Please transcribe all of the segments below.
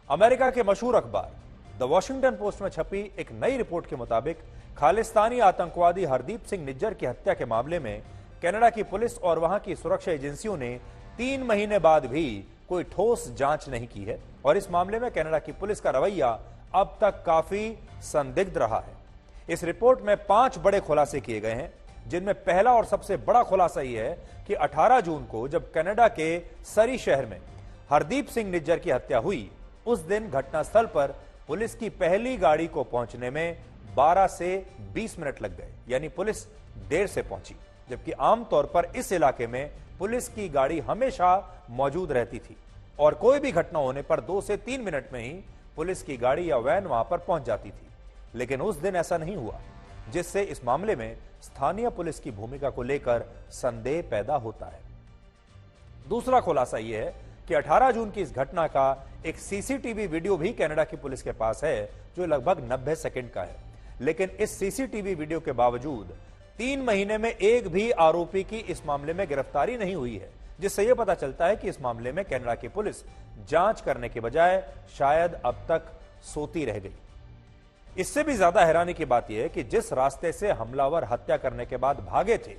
America के मशहूर अखबार द वॉशिंगटन पोस्ट में छपी एक नई रिपोर्ट के मुताबिक खालिस्तानी आतंकवादी हरदीप सिंह निज्जर की हत्या के मामले में कनाडा की पुलिस और वहां की सुरक्षा एजेंसियों ने 3 महीने बाद भी कोई ठोस जांच नहीं की है और इस मामले में कनाडा की पुलिस का रवैया अब तक काफी संदिग्ध रहा है। इस रिपोर्ट में 5 बड़े खुलासे किए गए हैं, जिनमें पहला और सबसे बड़ा खुलासा यह है कि 18 जून को जब कनाडा के सरी शहर में हरदीप सिंह निज्जर की हत्या हुई, उस दिन घटनास्थल पर पुलिस की पहली गाड़ी को पहुंचने में 12 से 20 मिनट लग गए, यानी पुलिस देर से पहुंची, जबकि आमतौर पर इस इलाके में पुलिस की गाड़ी हमेशा मौजूद रहती थी और कोई भी घटना होने पर 2 से 3 मिनट में ही पुलिस की गाड़ी या वैन वहां पर पहुंच जाती थी। लेकिन उस दिन ऐसा नहीं हुआ, जिससे इस मामले में स्थानीय पुलिस की भूमिका को लेकर संदेह पैदा होता है। दूसरा खुलासा यह है कि 18 जून की इस घटना का एक सीसीटीवी वीडियो भी कनाडा की पुलिस के पास है, जो लगभग 90 सेकंड का है। लेकिन इस सीसीटीवी वीडियो के बावजूद 3 महीने में एक भी आरोपी की इस मामले में गिरफ्तारी नहीं हुई है, जिससे यह पता चलता है कि इस मामले में कनाडा की पुलिस जांच करने के बजाय शायद अब तक सोती रह गई। इससे भी ज्यादा हैरानी की बात यह है कि जिस रास्ते से हमलावर हत्या करने के बाद भागे थे,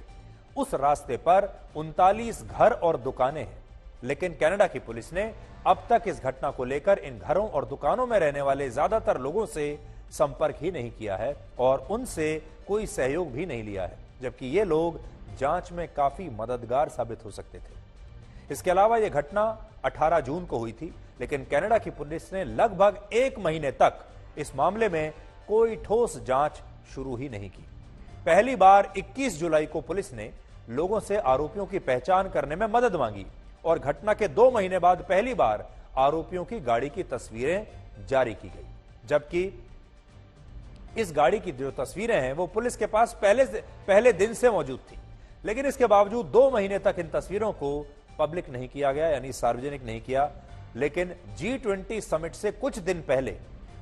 उस रास्ते पर 39 घर और दुकानें हैं, लेकिन कनाडा की पुलिस ने अब तक इस घटना को लेकर इन घरों और दुकानों में रहने वाले ज्यादातर लोगों से संपर्क ही नहीं किया है और उनसे कोई सहयोग भी नहीं लिया है, जबकि ये लोग जांच में काफी मददगार साबित हो सकते थे। इसके अलावा यह घटना 18 जून को हुई थी, लेकिन कनाडा की पुलिस ने लगभग 1 महीने तक इस मामले में कोई ठोस जांच शुरू ही नहीं की। पहली बार 21 जुलाई को पुलिस ने लोगों से आरोपियों की पहचान करने में मदद मांगी और घटना के 2 महीने बाद पहली बार आरोपियों की गाड़ी की तस्वीरें जारी की गई, जबकि इस गाड़ी की जो तस्वीरें हैं वो पुलिस के पास पहले दिन से मौजूद थी। लेकिन इसके बावजूद 2 महीने तक इन तस्वीरों को पब्लिक नहीं किया गया, यानी सार्वजनिक नहीं किया। लेकिन G20 समिट से कुछ दिन पहले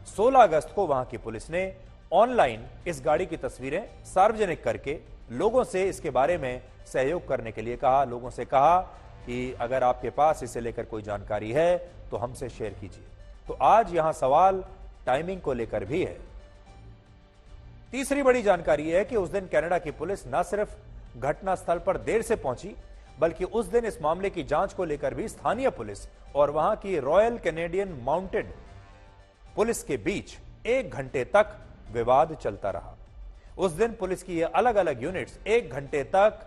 16 अगस्त को वहां की पुलिस ने ऑनलाइन इस गाड़ी की तस्वीरें सार्वजनिक करके लोगों से इसके बारे में सहयोग करने के लिए कहा। लोगों से कहा कि अगर आपके पास इसे लेकर कोई जानकारी है तो हमसे शेयर कीजिए। तो आज यहां सवाल टाइमिंग को लेकर भी है। तीसरी बड़ी जानकारी है कि उस दिन कनाडा की पुलिस न सिर्फ घटनास्थल पर देर से पहुंची, बल्कि उस दिन इस मामले की जांच को लेकर भी स्थानीय पुलिस और वहां की रॉयल कैनेडियन माउंटेड पुलिस के बीच 1 घंटे तक विवाद चलता रहा। उस दिन पुलिस की ये अलग अलग यूनिट्स 1 घंटे तक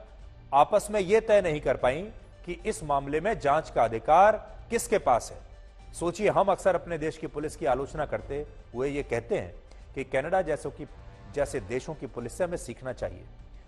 आपस में यह तय नहीं कर पाई कि इस मामले में जांच का अधिकार किसके पास है। सोचिए, हम अक्सर अपने देश की पुलिस की आलोचना करते हुए ये कहते हैं कि कनाडा जैसे देशों की पुलिस से हमें सीखना चाहिए,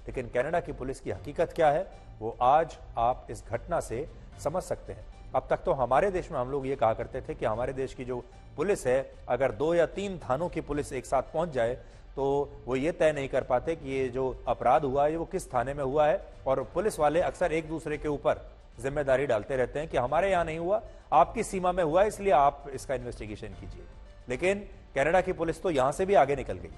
लेकिन कनाडा की पुलिस की हकीकत क्या है वो आज आप इस घटना से समझ सकते हैं। अब तक तो हमारे देश में हम लोग ये कहा करते थे कि हमारे देश की जो पुलिस है, अगर 2 या 3 थानों की पुलिस एक साथ पहुंच जाए तो वो ये तय नहीं कर पाते कि ये जो अपराध हुआ है वो किस थाने में हुआ है, और पुलिस वाले अक्सर एक दूसरे के ऊपर जिम्मेदारी डालते रहते हैं कि हमारे यहां नहीं हुआ, आपकी सीमा में हुआ, इसलिए आप इसका इन्वेस्टिगेशन कीजिए। लेकिन कनाडा की पुलिस तो यहां से भी आगे निकल गई।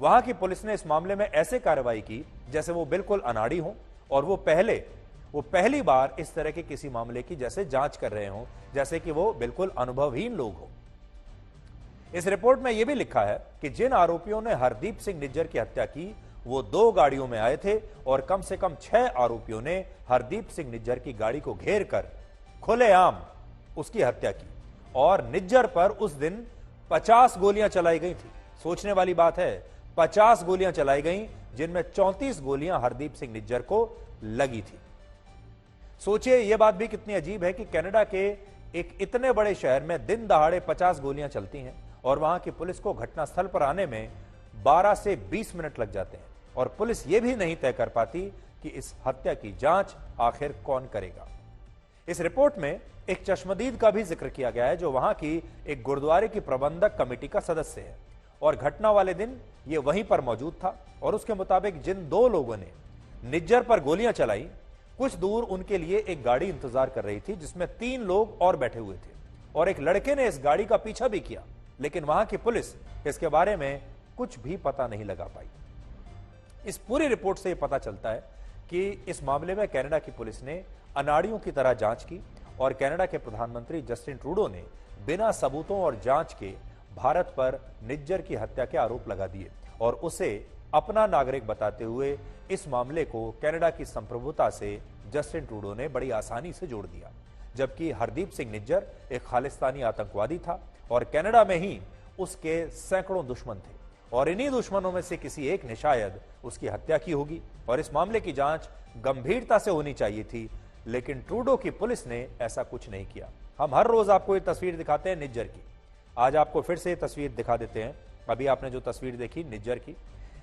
वहां की पुलिस ने इस मामले में ऐसे कार्रवाई की जैसे वो बिल्कुल अनाड़ी हो और वो पहली बार इस तरह के किसी मामले की जैसे जांच कर रहे हो, जैसे कि वो बिल्कुल अनुभवहीन लोग हो। इस रिपोर्ट में यह भी लिखा है कि जिन आरोपियों ने हरदीप सिंह निज्जर की हत्या की वो 2 गाड़ियों में आए थे और कम से कम 6 आरोपियों ने हरदीप सिंह निज्जर की गाड़ी को घेर कर खुलेआम उसकी हत्या की और निज्जर पर उस दिन 50 गोलियां चलाई गई थी। सोचने वाली बात है, 50 गोलियां चलाई गई, जिनमें 34 गोलियां हरदीप सिंह निज्जर को लगी थी। सोचिए, यह बात भी कितनी अजीब है कि कनाडा के एक इतने बड़े शहर में दिन दहाड़े 50 गोलियां चलती हैं और वहां की पुलिस को घटनास्थल पर आने में 12 से 20 मिनट लग जाते हैं और पुलिस यह भी नहीं तय कर पाती कि इस हत्या की जांच आखिर कौन करेगा। इस रिपोर्ट में एक चश्मदीद का भी जिक्र किया गया है, जो वहां की एक गुरुद्वारे की प्रबंधक कमेटी का सदस्य है और घटना वाले दिन यह वहीं पर मौजूद था। और उसके मुताबिक जिन 2 लोगों ने निज्जर पर गोलियां चलाई, कुछ दूर उनके लिए एक गाड़ी इंतजार कर रही थी जिसमें 3 लोग और बैठे हुए थे और एक लड़के ने इस गाड़ी का पीछा भी किया, लेकिन वहां की पुलिस इसके बारे में कुछ भी पता नहीं लगा पाई। इस पूरी रिपोर्ट से यह पता चलता है कि इस मामले में कनाडा की पुलिस ने अनाड़ियों की तरह जांच की और कनाडा के प्रधानमंत्री जस्टिन ट्रूडो ने बिना सबूतों और जांच के भारत पर निज्जर की हत्या के आरोप लगा दिए और उसे अपना नागरिक बताते हुए इस मामले को कनाडा की संप्रभुता से जस्टिन ट्रूडो ने बड़ी आसानी से जोड़ दिया। जबकि हरदीप सिंह निज्जर एक खालिस्तानी आतंकवादी था और कनाडा में ही उसके सैकड़ों दुश्मन थे और इन्हीं दुश्मनों में से किसी एक ने शायद उसकी हत्या की होगी और इस मामले की जांच गंभीरता से होनी चाहिए थी, लेकिन ट्रूडो की पुलिस ने ऐसा कुछ नहीं किया। हम हर रोज आपको ये तस्वीर दिखाते हैं निज्जर की, आज आपको फिर से तस्वीर दिखा देते हैं। अभी आपने जो तस्वीर देखी निज्जर की,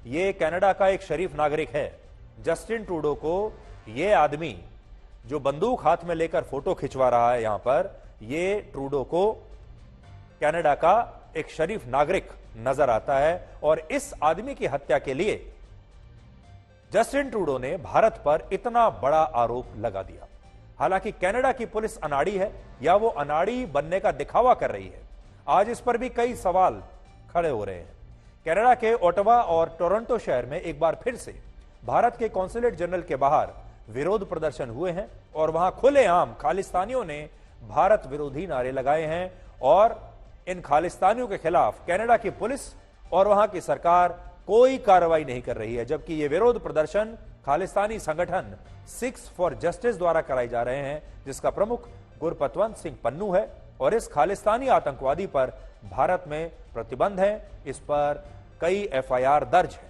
ये कनाडा का एक शरीफ नागरिक है। जस्टिन ट्रूडो को ये आदमी जो बंदूक हाथ में लेकर फोटो खिंचवा रहा है यहां पर, ये ट्रूडो को कनाडा का एक शरीफ नागरिक नजर आता है और इस आदमी की हत्या के लिए जस्टिन ट्रूडो ने भारत पर इतना बड़ा आरोप लगा दिया। हालांकि कनाडा की पुलिस अनाड़ी है या वो अनाड़ी बनने का दिखावा कर रही है, आज इस पर भी कई सवाल खड़े हो रहे हैं। कनाडा के ओटावा और टोरंटो शहर में एक बार फिर से भारत के कॉन्सुलेट जनरल के बाहर विरोध प्रदर्शन हुए हैं और वहां खुलेआम खालिस्तानियों ने भारत विरोधी नारे लगाए हैं और इन खालिस्तानियों के खिलाफ कनाडा की पुलिस और वहां की सरकार कोई कार्रवाई नहीं कर रही है। जबकि ये विरोध प्रदर्शन खालिस्तानी संगठन सिक्स फॉर जस्टिस द्वारा कराए जा रहे हैं, जिसका प्रमुख गुरपतवंत सिंह पन्नू है और इस खालिस्तानी आतंकवादी पर भारत में प्रतिबंध है, इस पर कई एफआईआर दर्ज है।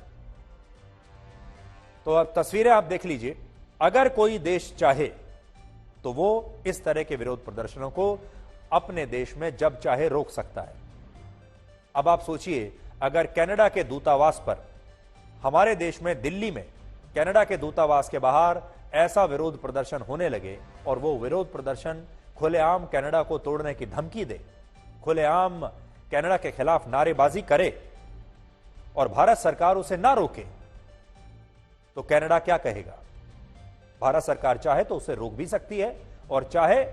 तो अब तस्वीरें आप देख लीजिए। अगर कोई देश चाहे तो वो इस तरह के विरोध प्रदर्शनों को अपने देश में जब चाहे रोक सकता है। अब आप सोचिए, अगर कनाडा के दूतावास पर, हमारे देश में दिल्ली में कनाडा के दूतावास के बाहर ऐसा विरोध प्रदर्शन होने लगे और वो विरोध प्रदर्शन खुलेआम कनाडा को तोड़ने की धमकी दे, खुलेआम कनाडा के खिलाफ नारेबाजी करे और भारत सरकार उसे ना रोके, तो कनाडा क्या कहेगा? भारत सरकार चाहे तो उसे रोक भी सकती है और चाहे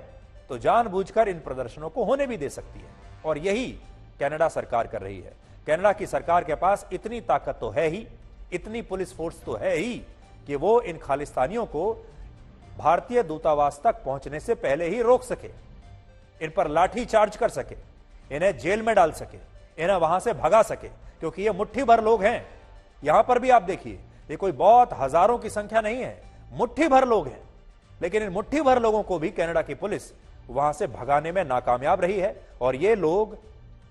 तो जानबूझकर इन प्रदर्शनों को होने भी दे सकती है और यही कनाडा सरकार कर रही है। कनाडा की सरकार के पास इतनी ताकत तो है ही, इतनी पुलिस फोर्स तो है ही कि वो इन खालिस्तानियों को भारतीय दूतावास तक पहुंचने से पहले ही रोक सके, इन पर लाठी चार्ज कर सके, इन्हें जेल में डाल सके, इन्हें वहां से भगा सके, क्योंकि ये मुट्ठी भर लोग हैं। यहां पर भी आप देखिए, ये कोई बहुत हजारों की संख्या नहीं है, मुट्ठी भर लोग हैं, लेकिन इन मुट्ठी भर लोगों को भी कनाडा की पुलिस वहां से भगाने में नाकामयाब रही है और ये लोग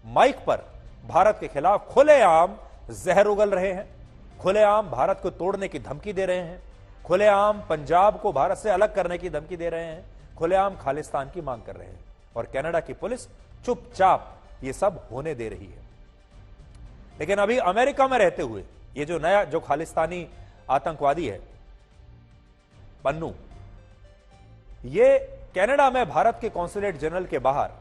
माइक पर भारत के खिलाफ खुलेआम जहर उगल रहे हैं, खुलेआम भारत को तोड़ने की धमकी दे रहे हैं, खुलेआम पंजाब को भारत से अलग करने की धमकी दे रहे हैं, खुलेआम खालिस्तान की मांग कर रहे हैं और कनाडा की पुलिस चुपचाप ये सब होने दे रही है। लेकिन अभी अमेरिका में रहते हुए ये जो नया जो खालिस्तानी आतंकवादी है पन्नू, ये कनाडा में भारत के कॉन्सुलेट जनरल के बाहर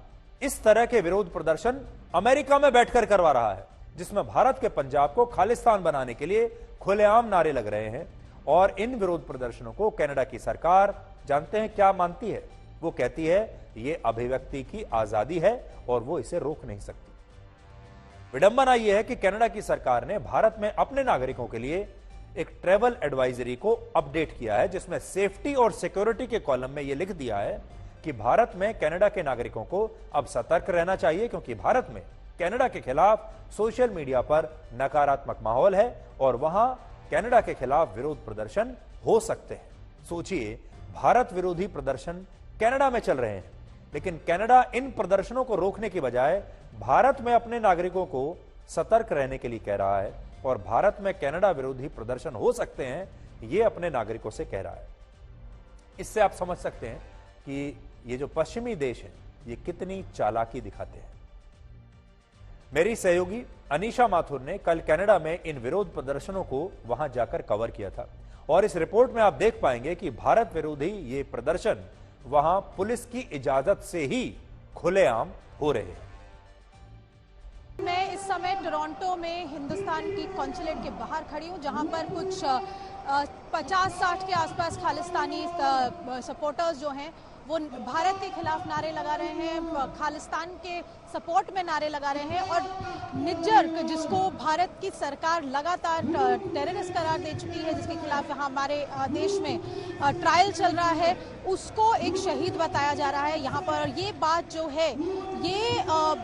इस तरह के विरोध प्रदर्शन अमेरिका में बैठकर करवा रहा है, जिसमें भारत के पंजाब को खालिस्तान बनाने के लिए खुलेआम नारे लग रहे हैं। और इन विरोध प्रदर्शनों को कनाडा की सरकार जानते हैं क्या मानती है? वो कहती है ये अभिव्यक्ति की आजादी है और वो इसे रोक नहीं सकती। विडंबना यह है कि कनाडा की सरकार ने भारत में अपने नागरिकों के लिए एक ट्रैवल एडवाइजरी को अपडेट किया है, जिसमें सेफ्टी और सिक्योरिटी के कॉलम में यह लिख दिया है कि भारत में कनाडा के नागरिकों को अब सतर्क रहना चाहिए, क्योंकि भारत में कनाडा के खिलाफ सोशल मीडिया पर नकारात्मक माहौल है और वहां कनाडा के खिलाफ विरोध प्रदर्शन हो सकते हैं। सोचिए, भारत विरोधी प्रदर्शन कनाडा में चल रहे हैं, लेकिन कनाडा इन प्रदर्शनों को रोकने की बजाय भारत में अपने नागरिकों को सतर्क रहने के लिए कह रहा है और भारत में कनाडा विरोधी प्रदर्शन हो सकते हैं, यह अपने नागरिकों से कह रहा है। इससे आप समझ सकते हैं कि ये जो पश्चिमी देश है ये कितनी चालाकी दिखाते हैं। मेरी सहयोगी अनीशा माथुर ने कल कनाडा में इन विरोध प्रदर्शनों को वहां जाकर कवर किया था और इस रिपोर्ट में आप देख पाएंगे कि भारत विरोधी ये प्रदर्शन वहां पुलिस की इजाजत से ही खुलेआम हो रहे हैं। मैं इस समय टोरंटो में हिंदुस्तान की कॉन्सुलेट के बाहर खड़ी हूं, जहां पर कुछ 50-60 के आसपास खालिस्तानी सपोर्टर्स जो हैं वो भारत के खिलाफ नारे लगा रहे हैं, खालिस्तान के सपोर्ट में नारे लगा रहे हैं। और निज्जर, जिसको भारत की सरकार लगातार टेररिस्ट करार दे चुकी है, जिसके खिलाफ यहाँ हमारे देश में ट्रायल चल रहा है, उसको एक शहीद बताया जा रहा है यहाँ पर। ये बात जो है, ये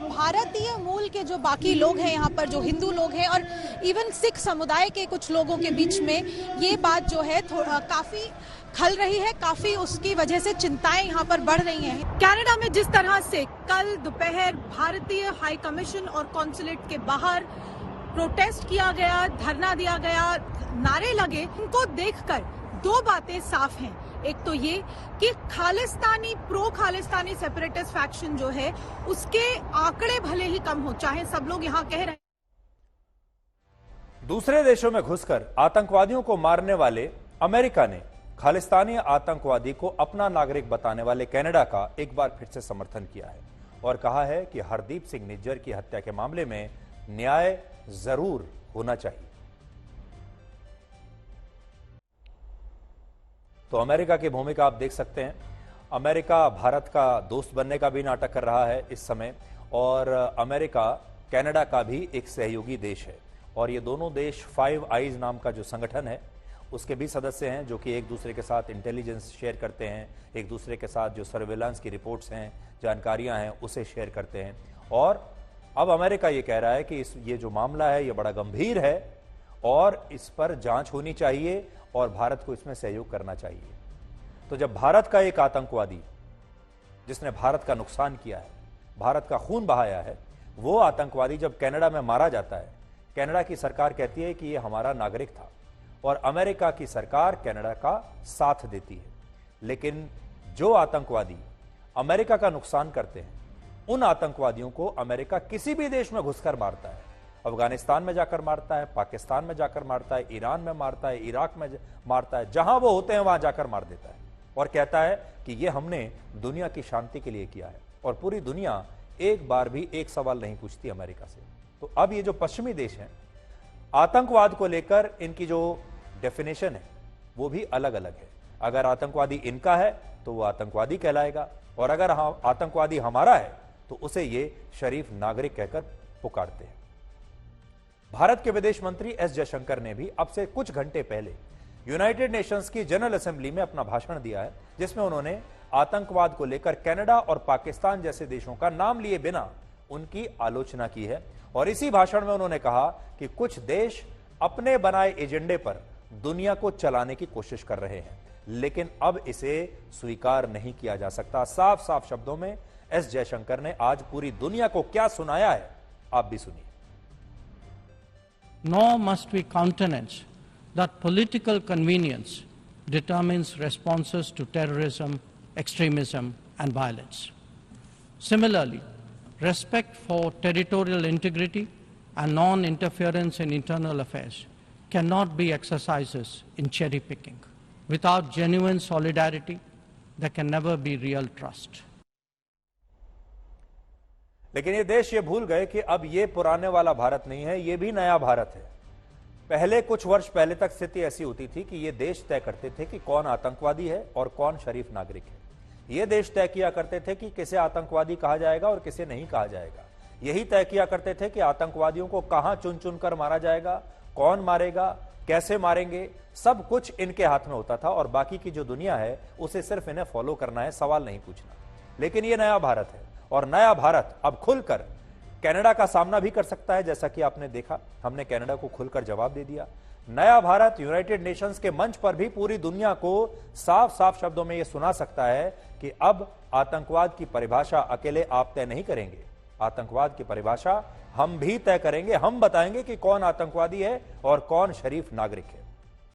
भारतीय मूल के जो बाकी लोग हैं यहाँ पर, जो हिंदू लोग हैं और इवन सिख समुदाय के कुछ लोगों के बीच में ये बात जो है काफी खल रही है, काफी उसकी वजह से चिंताएं यहाँ पर बढ़ रही हैं। कनाडा में जिस तरह से कल दोपहर भारतीय हाई कमीशन और कॉन्सुलेट के बाहर प्रोटेस्ट किया गया, धरना दिया गया, नारे लगे, उनको देखकर दो बातें साफ हैं। एक तो ये कि Khalistani, pro Khalistani separatist faction जो है उसके आंकड़े भले ही कम हो, चाहे सब लोग यहाँ कह रहे हैं। दूसरे देशों में घुसकर आतंकवादियों को मारने वाले अमेरिका ने खालिस्तानी आतंकवादी को अपना नागरिक बताने वाले कनाडा का एक बार फिर से समर्थन किया है और कहा है कि हरदीप सिंह निज्जर की हत्या के मामले में न्याय जरूर होना चाहिए। तो अमेरिका की भूमिका आप देख सकते हैं। अमेरिका भारत का दोस्त बनने का भी नाटक कर रहा है इस समय, और अमेरिका कनाडा का भी एक सहयोगी देश है, और ये दोनों देश फाइव आइज नाम का जो संगठन है उसके भी सदस्य हैं, जो कि एक दूसरे के साथ इंटेलिजेंस शेयर करते हैं, एक दूसरे के साथ जो सर्वेलांस की रिपोर्ट्स हैं, जानकारियां हैं, उसे शेयर करते हैं। और अब अमेरिका ये कह रहा है कि ये जो मामला है ये बड़ा गंभीर है और इस पर जांच होनी चाहिए और भारत को इसमें सहयोग करना चाहिए। तो जब भारत का एक आतंकवादी, जिसने भारत का नुकसान किया है, भारत का खून बहाया है, वो आतंकवादी जब कनाडा में मारा जाता है, कनाडा की सरकार कहती है कि ये हमारा नागरिक था और अमेरिका की सरकार कनाडा का साथ देती है। लेकिन जो आतंकवादी अमेरिका का नुकसान करते हैं, उन आतंकवादियों को अमेरिका किसी भी देश में घुसकर मारता है। अफगानिस्तान में जाकर मारता है, पाकिस्तान में जाकर मारता है, ईरान में मारता है, इराक में मारता है, जहां वो होते हैं वहां जाकर मार देता है और कहता है कि ये हमने दुनिया की शांति के लिए किया है। और पूरी दुनिया एक बार भी एक सवाल नहीं पूछती अमेरिका से। तो अब ये जो पश्चिमी देश हैं, आतंकवाद को लेकर इनकी जो डेफिनेशन है वो भी अलग अलग है। अगर आतंकवादी इनका है तो वो आतंकवादी कहलाएगा, और अगर आतंकवादी हमारा है तो उसे ये शरीफ नागरिक कहकर पुकारते हैं। भारत के विदेश मंत्री एस जयशंकर ने भी अब से कुछ घंटे पहले यूनाइटेड नेशंस की जनरल असेंबली में अपना भाषण दिया है, जिसमें उन्होंने आतंकवाद को लेकर कनाडा और पाकिस्तान जैसे देशों का नाम लिए बिना उनकी आलोचना की है। और इसी भाषण में उन्होंने कहा कि कुछ देश अपने बनाए एजेंडे पर दुनिया को चलाने की कोशिश कर रहे हैं, लेकिन अब इसे स्वीकार नहीं किया जा सकता। साफ साफ शब्दों में एस जयशंकर ने आज पूरी दुनिया को क्या सुनाया है, आप भी सुनिए। Nor must we countenance that political convenience determines responses to terrorism, extremism, and violence. Similarly, respect for territorial integrity and non-interference in internal affairs cannot be exercises in cherry picking. Without genuine solidarity, there can never be real trust. लेकिन ये देश ये भूल गए कि अब ये पुराने वाला भारत नहीं है, ये भी नया भारत है। पहले कुछ वर्ष पहले तक स्थिति ऐसी होती थी कि ये देश तय करते थे कि कौन आतंकवादी है और कौन शरीफ नागरिक है। ये देश तय किया करते थे कि किसे आतंकवादी कहा जाएगा और किसे नहीं कहा जाएगा। यही तय किया करते थे कि आतंकवादियों को कहां चुन चुन कर मारा जाएगा, कौन मारेगा, कैसे मारेंगे, सब कुछ इनके हाथ में होता था और बाकी की जो दुनिया है उसे सिर्फ इन्हें फॉलो करना है, सवाल नहीं पूछना। लेकिन ये नया भारत है और नया भारत अब खुलकर कनाडा का सामना भी कर सकता है। जैसा कि आपने देखा, हमने कनाडा को खुलकर जवाब दे दिया। नया भारत यूनाइटेड नेशंस के मंच पर भी पूरी दुनिया को साफ साफ शब्दों में यह सुना सकता है कि अब आतंकवाद की परिभाषा अकेले आप तय नहीं करेंगे, आतंकवाद की परिभाषा हम भी तय करेंगे। हम बताएंगे कि कौन आतंकवादी है और कौन शरीफ नागरिक है।